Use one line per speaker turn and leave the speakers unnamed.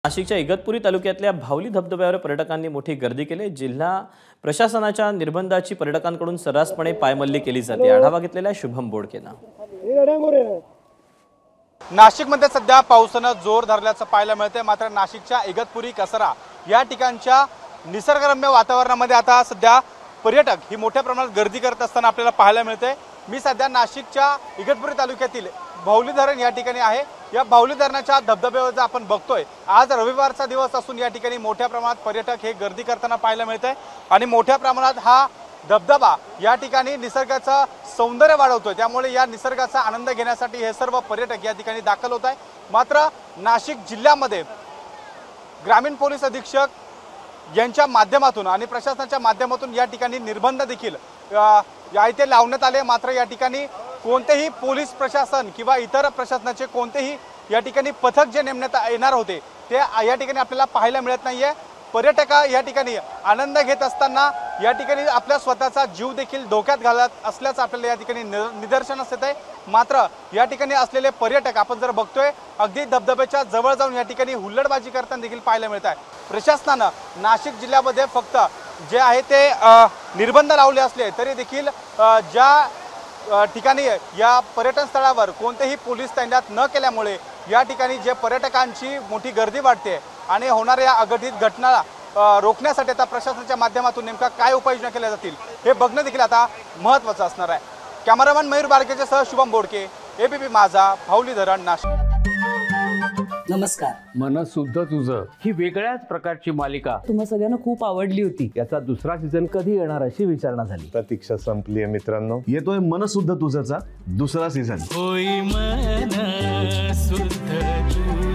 नाशिकच्या इगतपुरी तालुक्यातल्या भावली धबधब्यावर पर्यटकांनी मोठी गर्दी केली। जिल्हा प्रशासनाच्या निर्बंधाची पर्यटकांकडून सर्रासपणे पायमल्ली केली जाते। आढावा घेतलेला शुभम बोडकेनं।
नाशिकमध्ये सध्या पावसानं जोर धरल्याचं पाहायला मिळते। मात्र नाशिकच्या इगतपुरी कसरा या ठिकाणच्या निसर्गरम्य वातावरणामध्ये आता सध्या पर्यटक ही मोठ्या प्रमाणात गर्दी करत असताना आपल्याला पाहायला मिळते। मी सध्या नाशिकच्या इगतपुरी तालुक्यातील भावली धरण या ठिकाणी आहे। या भावली धरणाच्या धबधब्यावर आपण बघतोय, आज रविवारचा दिवस असून या ठिकाणी मोठ्या प्रमाणात पर्यटक हे गर्दी करताना पाहायला मिळते आणि मोठ्या प्रमाणात हा धबधबा या ठिकाणी निसर्गाचं सौंदर्य वाढवतोय। त्यामुळे या निसर्गाचा आनंद घेण्यासाठी हे सर्व पर्यटक या ठिकाणी दाखल होत आहे। मात्र नाशिक जिल्ह्यामध्ये ग्रामीण पोलीस अधीक्षक यांच्या माध्यमातून आणि प्रशासनाच्या माध्यमातून या ठिकाणी निर्बंध देखील इथे लावण्यात आले। मात्र या ठिकाणी कोणतेही पोलीस प्रशासन किंवा इतर प्रशासनाचे कोणतेही या ठिकाणी पथक जे नेमण्यात येणार होते ते या ठिकाणी आपल्याला पाहायला मिळत नाहीये। पर्यटक या ठिकाणी आनंद घेत असताना या ठिकाणी आपल्या स्वतःचा जीव देखील धोक्यात घालत असल्याचं आपल्याला या ठिकाणी निदर्शनास येत आहे। मात्र या ठिकाणी असलेले पर्यटक आपण जर बघतोय, अगदी धबधब्याच्या जवळ जाऊन या ठिकाणी हुल्लडबाजी करताना देखील पाहायला मिळत आहे। प्रशासनानं नाशिक जिल्ह्यामध्ये फक्त जे आहे ते निर्बंध लावले असले तरी देखील ज्या ठिकाणी या पर्यटन स्थळावर कोणतेही पोलीस तैनात न केल्यामुळे या ठिकाणी जे पर्यटकांची मोठी गर्दी वाढते आणि होणाऱ्या अघटित घटना रोखण्यासाठी आता प्रशासनाच्या माध्यमातून नेमका काय उपाययोजना केल्या जातील हे बघणं देखील आता महत्त्वाचं असणार आहे। कॅमेरामॅन मयूर बारकेच्या सह शुभम बोडके, एबीपी माझा, भावली धरण, नाशिक।
नमस्कार।
मन शुद्ध तुझं ही वेगळ्याच प्रकारची मालिका
तुम्हा सगळ्यांना खूप आवडली होती।
याचा दुसरा सीझन कधी येणार अशी विचारणा झाली।
प्रतीक्षा संपली आहे मित्रांनो, येतोय मन शुद्ध तुझंचा दुसरा सीझन।
होई मन शुद्ध